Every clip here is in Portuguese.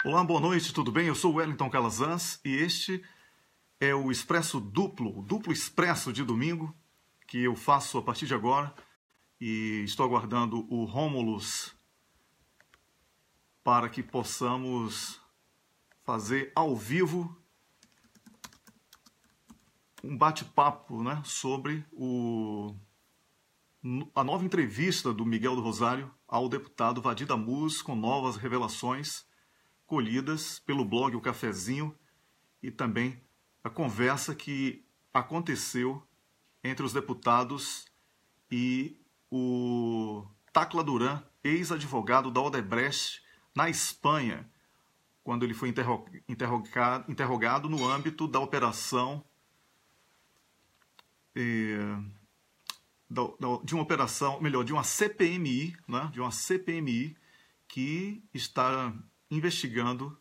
Olá, boa noite, tudo bem? Eu sou o Wellington Calazans e este é o Expresso Duplo, o Duplo Expresso de domingo, que eu faço a partir de agora e estou aguardando o Rômulus para que possamos fazer ao vivo um bate-papo, né, sobre a nova entrevista do Miguel do Rosário ao deputado Vadir Damus, com novas revelações colhidas pelo blog O Cafezinho e também a conversa que aconteceu entre os deputados e o Tacla Duran, ex-advogado da Odebrecht na Espanha, quando ele foi interrogado no âmbito da operação de uma CPMI, né, de uma CPMI que está investigando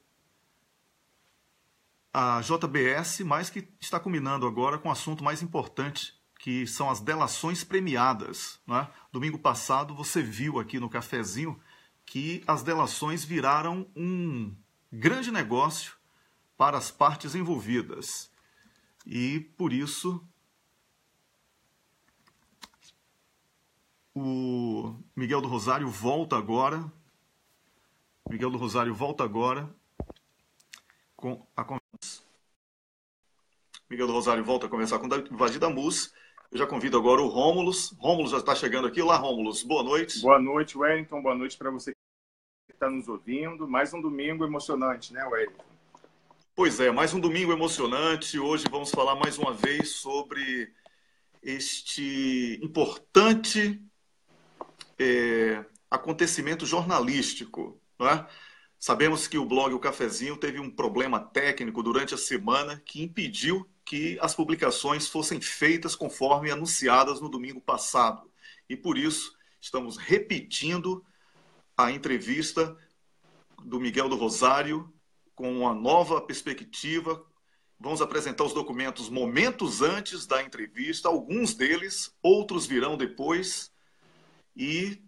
a JBS, mas que está culminando agora com o assunto mais importante, que são as delações premiadas, né? Domingo passado você viu aqui no Cafezinho que as delações viraram um grande negócio para as partes envolvidas. E por isso o Miguel do Rosário volta agora. Miguel do Rosário volta agora com a conversa. Miguel do Rosário volta a conversar com o Vadir Damus. Eu já convido agora o Rômulus. Rômulus já está chegando aqui. Olá, Rômulus. Boa noite. Boa noite, Wellington. Boa noite para você que está nos ouvindo. Mais um domingo emocionante, né, Wellington? Pois é, mais um domingo emocionante. Hoje vamos falar mais uma vez sobre este importante acontecimento jornalístico, não é? Sabemos que o blog O Cafezinho teve um problema técnico durante a semana que impediu que as publicações fossem feitas conforme anunciadas no domingo passado. E por isso estamos repetindo a entrevista do Miguel do Rosário com uma nova perspectiva. Vamos apresentar os documentos momentos antes da entrevista, alguns deles, outros virão depois. E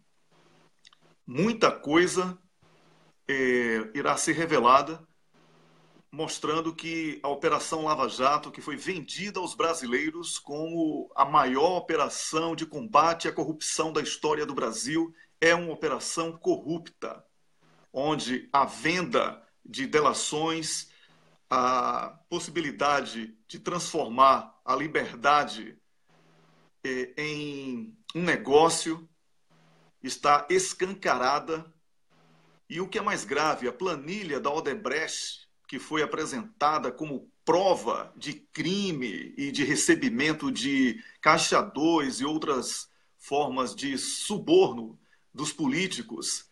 muita coisa irá ser revelada, mostrando que a Operação Lava Jato, que foi vendida aos brasileiros como a maior operação de combate à corrupção da história do Brasil, é uma operação corrupta, onde a venda de delações, a possibilidade de transformar a liberdade em um negócio está escancarada. E o que é mais grave, a planilha da Odebrecht, que foi apresentada como prova de crime e de recebimento de caixa 2 e outras formas de suborno dos políticos,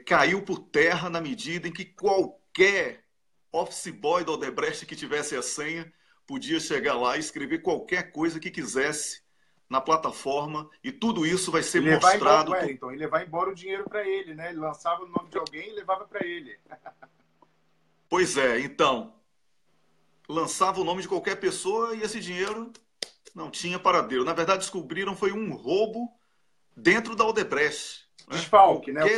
caiu por terra na medida em que qualquer office boy da Odebrecht que tivesse a senha podia chegar lá e escrever qualquer coisa que quisesse na plataforma, e tudo isso vai ser mostrado. Wellington, e levar embora o dinheiro para ele, né? Ele lançava o nome de alguém e levava para ele. Pois é, então, lançava o nome de qualquer pessoa e esse dinheiro não tinha paradeiro. Na verdade, descobriram foi um roubo dentro da Odebrecht. Desfalque, né? O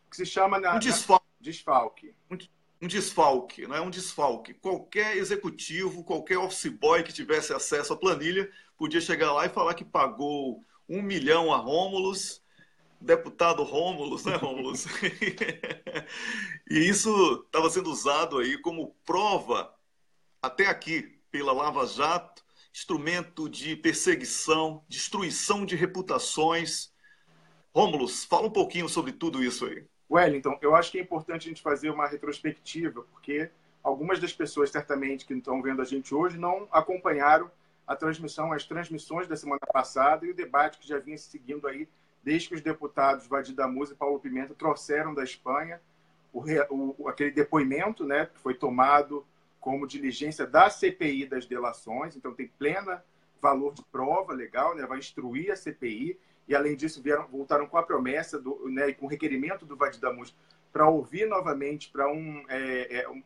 que se chama um desfalque. Desfalque. Um desfalque, não é um desfalque. Qualquer executivo, qualquer office boy que tivesse acesso à planilha podia chegar lá e falar que pagou 1 milhão a Rômulus, deputado Rômulus, né, Rômulus? E isso estava sendo usado aí como prova, até aqui, pela Lava Jato, instrumento de perseguição, destruição de reputações. Rômulus, fala um pouquinho sobre tudo isso aí. Wellington, eu acho que é importante a gente fazer uma retrospectiva, porque algumas das pessoas, certamente, que estão vendo a gente hoje, não acompanharam as transmissões da semana passada e o debate que já vinha se seguindo aí, desde que os deputados Vadir Damus e Paulo Pimenta trouxeram da Espanha aquele depoimento, né, que foi tomado como diligência da CPI das delações, então tem pleno valor de prova legal, né, vai instruir a CPI. E, além disso, voltaram com a promessa, né, com o requerimento do Vadir Damus para ouvir novamente para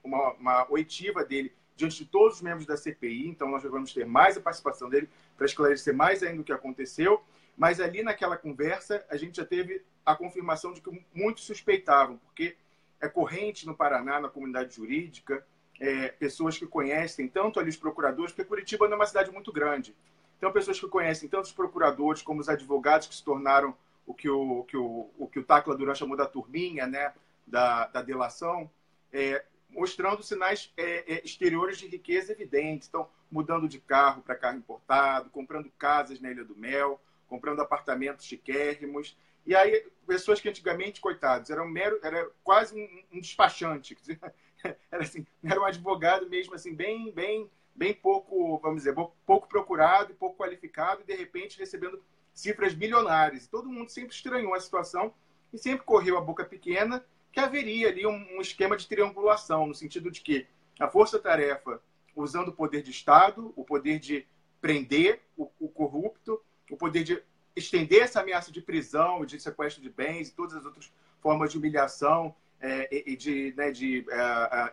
uma oitiva dele diante de todos os membros da CPI. Então, nós vamos ter mais a participação dele para esclarecer mais ainda o que aconteceu. Mas ali naquela conversa, a gente já teve a confirmação de que muitos suspeitavam, porque é corrente no Paraná, na comunidade jurídica, pessoas que conhecem tanto ali os procuradores, porque Curitiba não é uma cidade muito grande. Então, pessoas que conhecem tanto os procuradores como os advogados que se tornaram o que o Tacla Duran chamou da turminha, né, da delação, mostrando sinais exteriores de riqueza evidentes. Então, mudando de carro para carro importado, comprando casas na Ilha do Mel, comprando apartamentos chiquérrimos. E aí, pessoas que antigamente, coitados, era quase um despachante. Era um advogado mesmo, assim, bem pouco, vamos dizer, pouco procurado, pouco qualificado, e de repente recebendo cifras milionárias. Todo mundo sempre estranhou a situação e sempre correu a boca pequena que haveria ali um esquema de triangulação, no sentido de que a força-tarefa, usando o poder de Estado, o poder de prender o corrupto, o poder de estender essa ameaça de prisão, de sequestro de bens e todas as outras formas de humilhação e de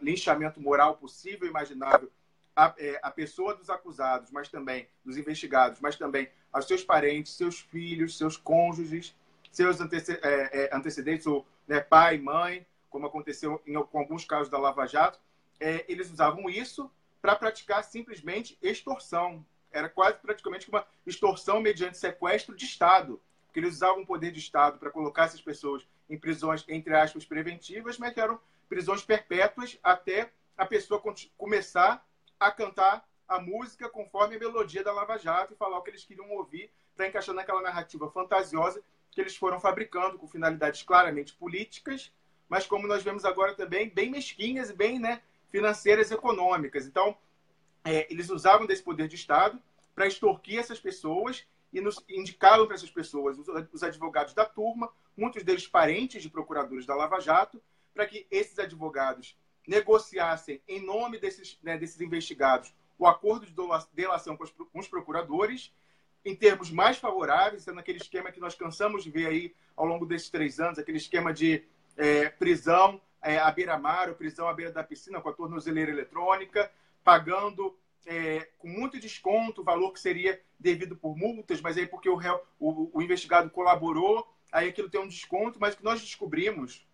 linchamento moral possível e imaginável a pessoa dos acusados, mas também dos investigados, mas também aos seus parentes, seus filhos, seus cônjuges, seus antecedentes, pai, mãe, como aconteceu com alguns casos da Lava Jato. Eles usavam isso para praticar simplesmente extorsão. Era quase praticamente uma extorsão mediante sequestro de Estado, porque eles usavam o poder de Estado para colocar essas pessoas em prisões, entre aspas, preventivas, mas que eram prisões perpétuas até a pessoa começar a cantar a música conforme a melodia da Lava Jato e falar o que eles queriam ouvir para encaixar naquela narrativa fantasiosa que eles foram fabricando com finalidades claramente políticas, mas como nós vemos agora também, bem mesquinhas e bem financeiras e econômicas. Então, eles usavam desse poder de Estado para extorquir essas pessoas e nos indicavam para essas pessoas os advogados da turma, muitos deles parentes de procuradores da Lava Jato, para que esses advogados negociassem, em nome desses investigados, o acordo de delação com os procuradores, em termos mais favoráveis, sendo aquele esquema que nós cansamos de ver aí ao longo desses 3 anos, aquele esquema de prisão à beira-mar, ou prisão à beira da piscina com a tornozeleira eletrônica, pagando com muito desconto o valor que seria devido por multas, mas aí porque o investigado colaborou, aí aquilo tem um desconto, mas o que nós descobrimos,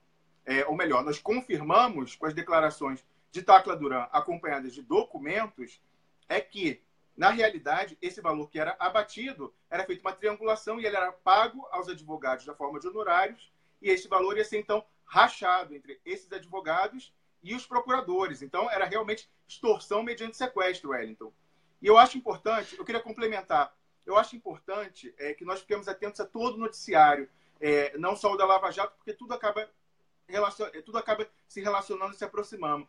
ou melhor, nós confirmamos com as declarações de Tacla Duran, acompanhadas de documentos, é que, na realidade, esse valor que era abatido era feito uma triangulação e ele era pago aos advogados da forma de honorários, e esse valor ia ser, então, rachado entre esses advogados e os procuradores. Então, era realmente extorsão mediante sequestro, Wellington. E eu acho importante, eu queria complementar, eu acho importante que nós fiquemos atentos a todo o noticiário, não só o da Lava Jato, porque tudo acaba se relacionando e se aproximando.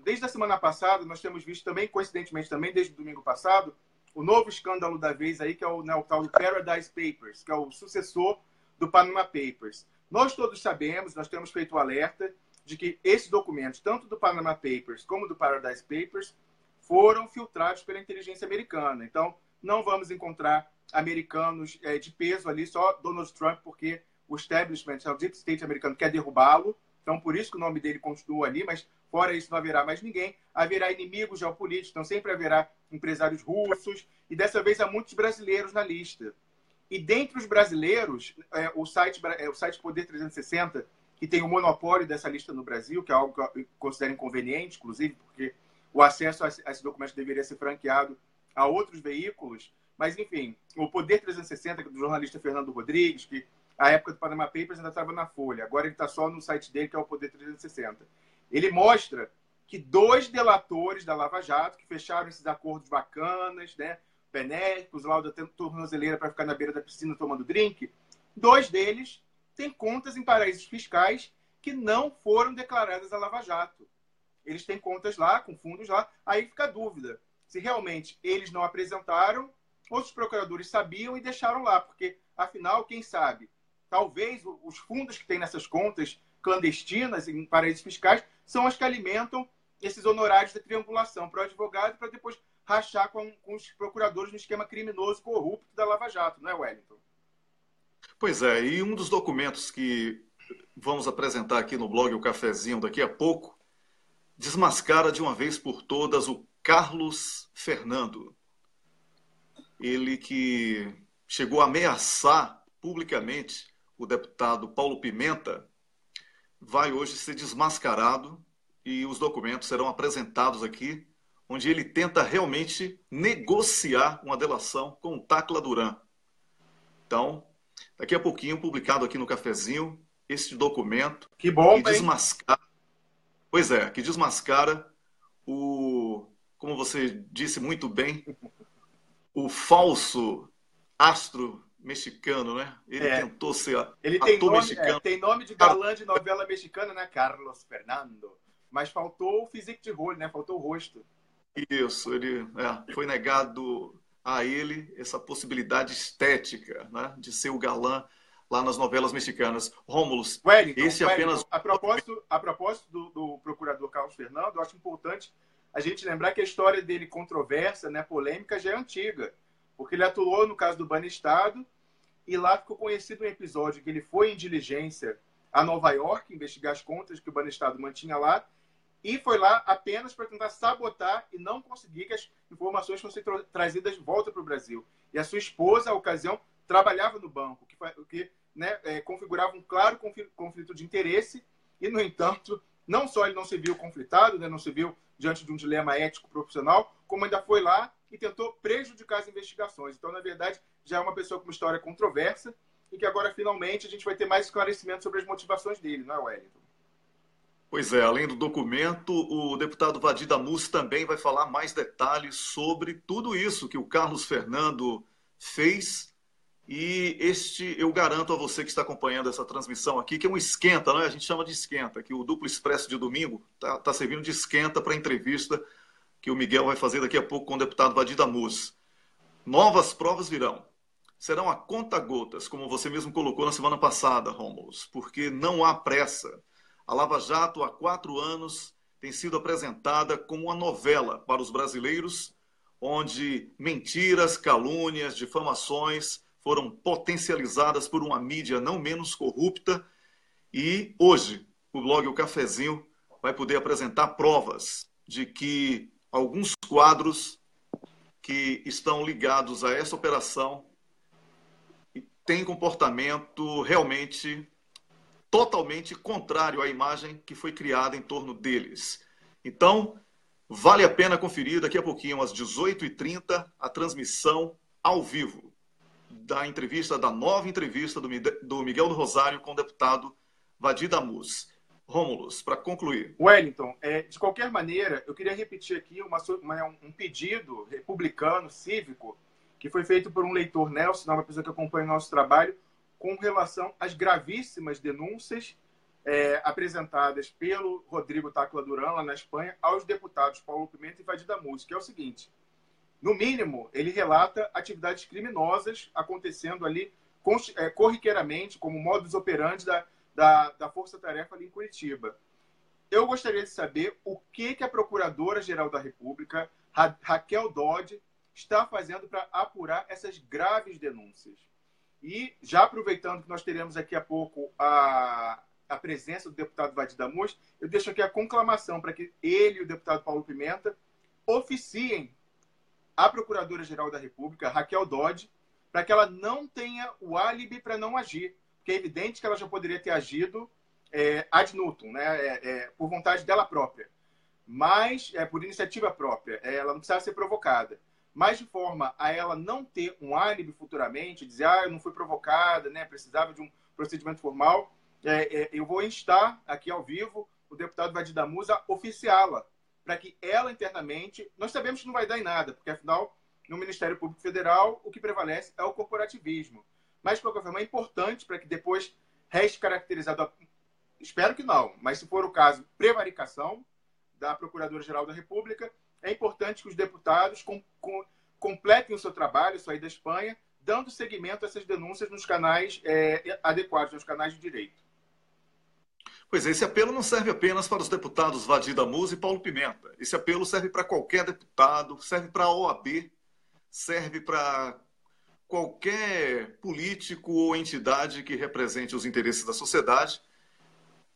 Desde a semana passada, nós temos visto também, coincidentemente também, desde o domingo passado, o novo escândalo da vez aí, que é o tal do Paradise Papers, que é o sucessor do Panama Papers. Nós todos sabemos, nós temos feito o alerta de que esses documentos, tanto do Panama Papers como do Paradise Papers, foram filtrados pela inteligência americana. Então, não vamos encontrar americanos de peso ali, só Donald Trump, porque o establishment, o deep state americano, quer derrubá-lo. Então, por isso que o nome dele continua ali, mas fora isso não haverá mais ninguém. Haverá inimigos geopolíticos, então sempre haverá empresários russos, e dessa vez há muitos brasileiros na lista. E dentre os brasileiros, o site Poder 360, que tem o monopólio dessa lista no Brasil, que é algo que eu considero inconveniente, inclusive, porque o acesso a esse documento deveria ser franqueado a outros veículos. Mas, enfim, o Poder 360, do jornalista Fernando Rodrigues, que a época do Panama Papers ainda estava na Folha, agora ele está só no site dele, que é o Poder 360. Ele mostra que 2 delatores da Lava Jato, que fecharam esses acordos bacanas, benéficos, lá da tornozeleira para ficar na beira da piscina tomando drink, 2 deles têm contas em paraísos fiscais que não foram declaradas à Lava Jato. Eles têm contas lá, com fundos lá, aí fica a dúvida se realmente eles não apresentaram ou os procuradores sabiam e deixaram lá, porque, afinal, quem sabe, talvez os fundos que tem nessas contas clandestinas em paraísos fiscais são as que alimentam esses honorários de triangulação para o advogado para depois rachar com os procuradores no esquema criminoso corrupto da Lava Jato, não é, Wellington? Pois é, e um dos documentos que vamos apresentar aqui no blog O Cafezinho daqui a pouco desmascara de uma vez por todas o Carlos Fernando. Ele que chegou a ameaçar publicamente o deputado Paulo Pimenta vai hoje ser desmascarado e os documentos serão apresentados aqui, onde ele tenta realmente negociar uma delação com o Tacla Duran. Então, daqui a pouquinho, publicado aqui no Cafezinho, este documento Que bom, que desmascara, pois é, que desmascara o, como você disse muito bem, o falso astro mexicano, né? Ele tentou ser ele ator mexicano. tem nome de galã de novela mexicana, né? Carlos Fernando. Mas faltou o physique de rolo, né? Faltou o rosto. Isso, ele foi negado a ele essa possibilidade estética, né, de ser o galã lá nas novelas mexicanas. Rômulus, esse apenas... A propósito do procurador Carlos Fernando, eu acho importante a gente lembrar que a história dele controversa, né, polêmica, já é antiga. Porque ele atuou no caso do Banestado e lá ficou conhecido um episódio que ele foi em diligência a Nova York, investigar as contas que o Banestado mantinha lá, e foi lá apenas para tentar sabotar e não conseguir que as informações fossem trazidas de volta para o Brasil. E a sua esposa, à ocasião, trabalhava no banco, que configurava um claro conflito de interesse, e, no entanto, não só ele não se viu conflitado, né, não se viu diante de um dilema ético profissional, como ainda foi lá e tentou prejudicar as investigações. Então, na verdade, já é uma pessoa com uma história controversa e que agora, finalmente, a gente vai ter mais esclarecimento sobre as motivações dele, não é, Wellington? Pois é, além do documento, o deputado Vadir Damus também vai falar mais detalhes sobre tudo isso que o Carlos Fernando fez. E eu garanto a você que está acompanhando essa transmissão aqui, que é um esquenta, né? A gente chama de esquenta, que o Duplo Expresso de domingo está servindo de esquenta para a entrevista que o Miguel vai fazer daqui a pouco com o deputado Vadir Damus. Novas provas virão. Serão a conta-gotas, como você mesmo colocou na semana passada, Rômulus, porque não há pressa. A Lava Jato, há 4 anos, tem sido apresentada como uma novela para os brasileiros, onde mentiras, calúnias, difamações foram potencializadas por uma mídia não menos corrupta. E hoje, o blog O Cafezinho vai poder apresentar provas de que alguns quadros que estão ligados a essa operação têm comportamento realmente totalmente contrário à imagem que foi criada em torno deles. Então, vale a pena conferir daqui a pouquinho, às 18h30, a transmissão ao vivo da nova entrevista do Miguel do Rosário com o deputado Vadir Damus. Rômulus, para concluir. Wellington, de qualquer maneira, eu queria repetir aqui um pedido republicano, cívico, que foi feito por um leitor, Nelson, uma pessoa que acompanha o nosso trabalho, com relação às gravíssimas denúncias apresentadas pelo Rodrigo Tacla Duran, lá na Espanha, aos deputados Paulo Pimenta e Vadir Damus, que é o seguinte: no mínimo, ele relata atividades criminosas acontecendo ali corriqueiramente, como modus operandi da Força Tarefa ali em Curitiba. Eu gostaria de saber o que a Procuradora-Geral da República, Raquel Dodge, está fazendo para apurar essas graves denúncias. E, já aproveitando que nós teremos daqui a pouco a presença do deputado Vadir Damus, eu deixo aqui a conclamação para que ele e o deputado Paulo Pimenta oficiem a Procuradora-Geral da República, Raquel Dodge, para que ela não tenha o álibi para não agir. Porque é evidente que ela já poderia ter agido ad nutum, né? Por vontade dela própria. Mas, por iniciativa própria. Ela não precisava ser provocada. Mas de forma a ela não ter um álibi futuramente, dizer, eu não fui provocada, né? Precisava de um procedimento formal, eu vou instar aqui ao vivo o deputado Vadir Damus a oficiá-la, para que ela internamente... Nós sabemos que não vai dar em nada, porque afinal, no Ministério Público Federal, o que prevalece é o corporativismo. Mas, de qualquer forma, é importante para que depois reste caracterizado, espero que não, mas se for o caso, prevaricação da Procuradora-Geral da República, é importante que os deputados completem o seu trabalho, isso aí da Espanha, dando seguimento a essas denúncias nos canais adequados, nos canais de direito. Pois é, esse apelo não serve apenas para os deputados Vadir Damus e Paulo Pimenta. Esse apelo serve para qualquer deputado, serve para a OAB, serve para qualquer político ou entidade que represente os interesses da sociedade,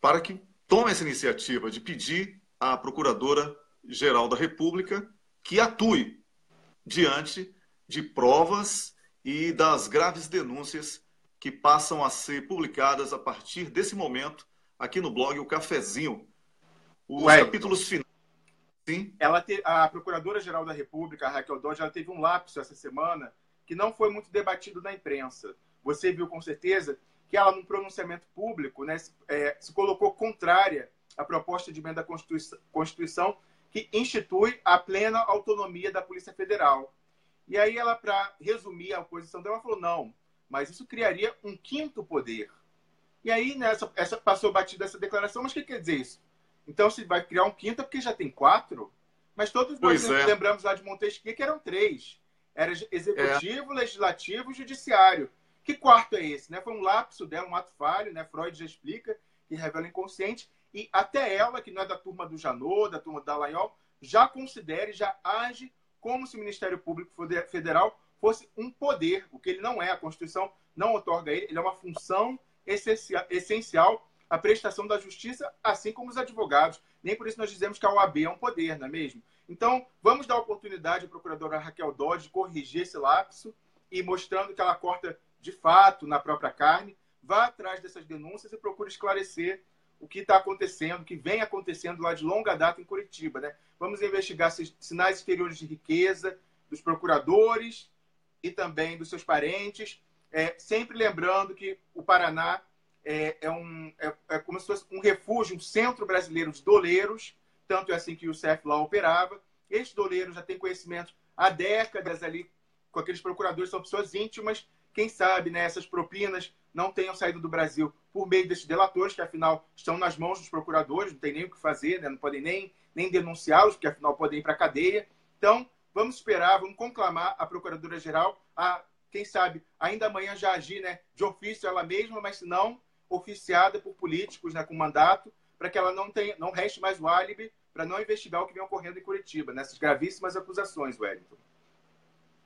para que tome essa iniciativa de pedir à Procuradora-Geral da República que atue diante de provas e das graves denúncias que passam a ser publicadas a partir desse momento aqui no blog O Cafezinho. Os Ué, capítulos finais. Sim. a Procuradora-Geral da República, a Raquel Dodge, ela teve um lapso essa semana que não foi muito debatido na imprensa. Você viu com certeza que ela, num pronunciamento público, né, se colocou contrária à proposta de emenda à Constituição que institui a plena autonomia da Polícia Federal. E aí ela, para resumir a posição dela, falou, não, mas isso criaria um quinto poder. E aí, essa passou batida essa declaração, mas o que quer dizer isso? Então, se vai criar um quinto, é porque já tem 4, mas todos nós lembramos lá de Montesquieu que eram 3. Era executivo, legislativo e judiciário. Que quarto é esse? Né? Foi um lapso dela, um ato falho, né? Freud já explica, que revela inconsciente, e até ela, que não é da turma do Janot, da turma do Dallagnol, já considera e já age como se o Ministério Público Federal fosse um poder, o que ele não é. A Constituição não outorga ele é uma função essencial à prestação da justiça, assim como os advogados. Nem por isso nós dizemos que a OAB é um poder, não é mesmo? Então, vamos dar oportunidade à procuradora Raquel Dodge de corrigir esse lapso e mostrando que ela corta de fato na própria carne, vá atrás dessas denúncias e procure esclarecer o que está acontecendo, o que vem acontecendo lá de longa data em Curitiba. Né? Vamos investigar sinais exteriores de riqueza dos procuradores e também dos seus parentes, sempre lembrando que o Paraná é como se fosse um refúgio, um centro brasileiro de doleiros, tanto é assim que o CEF lá operava. Estes doleiros já têm conhecimento há décadas ali com aqueles procuradores, são pessoas íntimas. Quem sabe, né, essas propinas não tenham saído do Brasil por meio desses delatores, que afinal estão nas mãos dos procuradores, não tem nem o que fazer, né, não podem nem denunciá-los, porque afinal podem ir para a cadeia. Então, vamos esperar, vamos conclamar a Procuradora-Geral a, quem sabe, ainda amanhã já agir, né, de ofício ela mesma, mas se não, oficiada por políticos, né, com mandato, para que ela não reste mais o álibi para não investigar o que vem ocorrendo em Curitiba, nessas gravíssimas acusações, Wellington.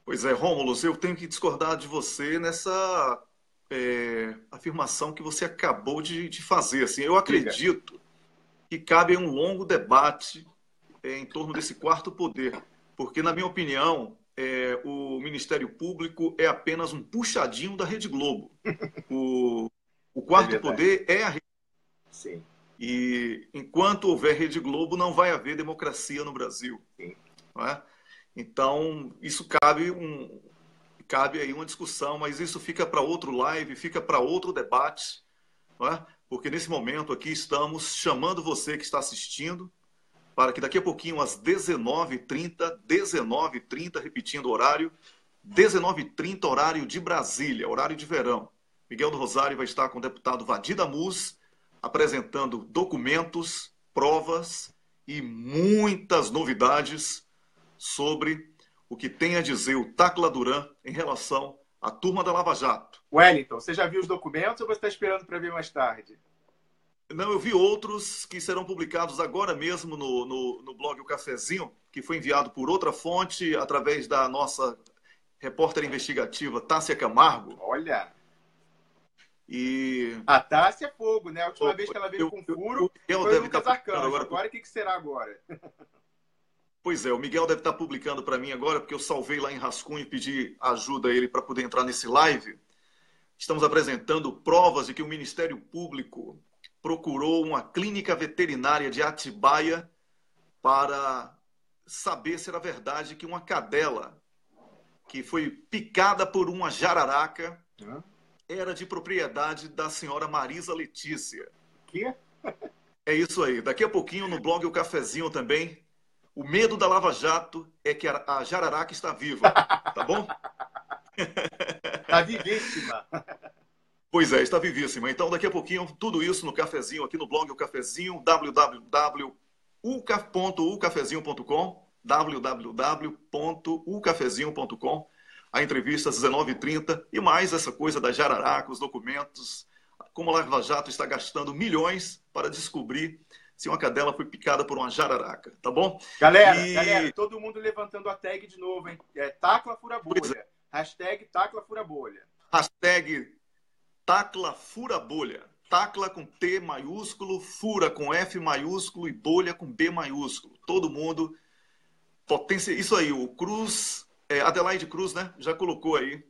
Pois é, Rômulo, eu tenho que discordar de você nessa afirmação que você acabou de fazer. Assim, eu acredito que cabe um longo debate em torno desse quarto poder, porque, na minha opinião, o Ministério Público é apenas um puxadinho da Rede Globo. O quarto poder é a Rede Globo. Sim. E enquanto houver Rede Globo, não vai haver democracia no Brasil. Sim. Não é? Então, isso cabe aí uma discussão, mas isso fica para outro live, fica para outro debate, não é? Porque nesse momento aqui estamos chamando você que está assistindo para que daqui a pouquinho, às 19h30, repetindo o horário, 19h30, horário de Brasília, horário de verão. Miguel do Rosário vai estar com o deputado Vadir Damus, apresentando documentos, provas e muitas novidades sobre o que tem a dizer o Tacla Duran em relação à turma da Lava Jato. Wellington, você já viu os documentos ou você está esperando para ver mais tarde? Não, eu vi outros que serão publicados agora mesmo no blog O Cafezinho, que foi enviado por outra fonte, através da nossa repórter investigativa Tássia Camargo. Olha! E... A Tássia é fogo, né? A última vez que ela veio com furo foi o Lucas Arcanjo. Agora o que será agora? Pois é, o Miguel deve estar publicando para mim agora, porque eu salvei lá em rascunho e pedi ajuda a ele para poder entrar nesse live. Estamos apresentando provas de que o Ministério Público procurou uma clínica veterinária de Atibaia para saber se era verdade que uma cadela que foi picada por uma jararaca era de propriedade da senhora Marisa Letícia. Que? É isso aí. Daqui a pouquinho no blog O Cafezinho também. O medo da Lava Jato é que a jararaca está viva, tá bom? Está vivíssima. Pois é, está vivíssima. Então, daqui a pouquinho, tudo isso no Cafezinho, aqui no blog O Cafezinho, www.ucafezinho.com, www.ucafezinho.com. A entrevista às 19h30 e mais essa coisa da jararaca, os documentos, como a Lava Jato está gastando milhões para descobrir se uma cadela foi picada por uma jararaca, tá bom? Galera, todo mundo levantando a tag de novo, hein? Tacla Fura Bolha. Hashtag Tacla Fura Bolha. Hashtag Tacla Fura Bolha. Tacla com T maiúsculo, fura com F maiúsculo e bolha com B maiúsculo. Todo mundo potência. Isso aí, o Cruz, Adelaide Cruz, né? Já colocou aí.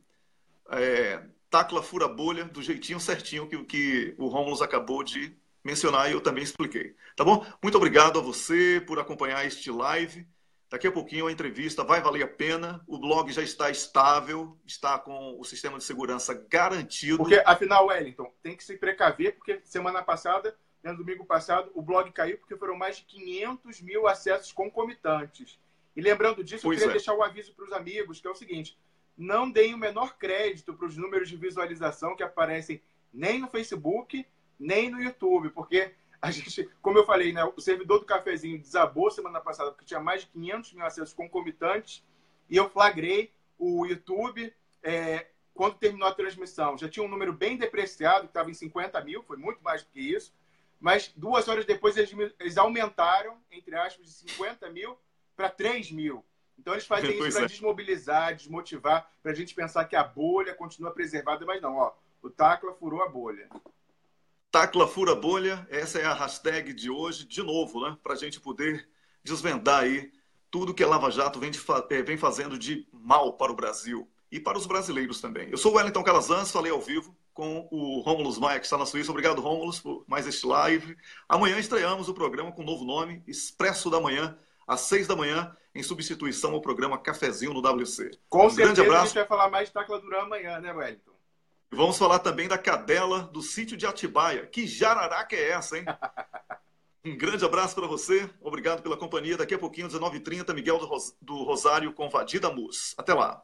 Tacla Fura Bolha do jeitinho certinho que o Rômulo acabou de mencionar e eu também expliquei. Tá bom? Muito obrigado a você por acompanhar este live. Daqui a pouquinho a entrevista vai valer a pena. O blog já está estável, está com o sistema de segurança garantido. Porque, afinal, Wellington, tem que se precaver, porque semana passada, no domingo passado, o blog caiu porque foram mais de 500 mil acessos concomitantes. E lembrando disso, eu queria deixar o aviso para os amigos, que é o seguinte: não deem o menor crédito para os números de visualização que aparecem nem no Facebook, nem no YouTube, porque a gente, como eu falei, né, o servidor do cafezinho desabou semana passada porque tinha mais de 500 mil acessos concomitantes e eu flagrei o YouTube quando terminou a transmissão. Já tinha um número bem depreciado, que estava em 50 mil, foi muito mais do que isso, mas 2 horas depois eles aumentaram, entre aspas, de 50 mil para 3 mil. Então eles fazem isso para desmobilizar, desmotivar, para a gente pensar que a bolha continua preservada, mas não, ó, o Tacla furou a bolha. Tacla fura bolha, essa é a hashtag de hoje, de novo, né? Para a gente poder desvendar aí tudo que a Lava Jato vem fazendo de mal para o Brasil e para os brasileiros também. Eu sou o Wellington Calazans, falei ao vivo com o Rômulus Maia, que está na Suíça. Obrigado, Rômulus, por mais este live. Amanhã estreamos o programa com um novo nome, Expresso da Manhã, às 6 da manhã, em substituição ao programa Cafezinho no WC. Com certeza grande abraço. A gente vai falar mais de Tacla Duran amanhã, né, Wellington? Vamos falar também da cadela do sítio de Atibaia. Que jararaca é essa, hein? Um grande abraço para você. Obrigado pela companhia. Daqui a pouquinho, 19h30, Miguel do Rosário com Vadida Mus. Até lá.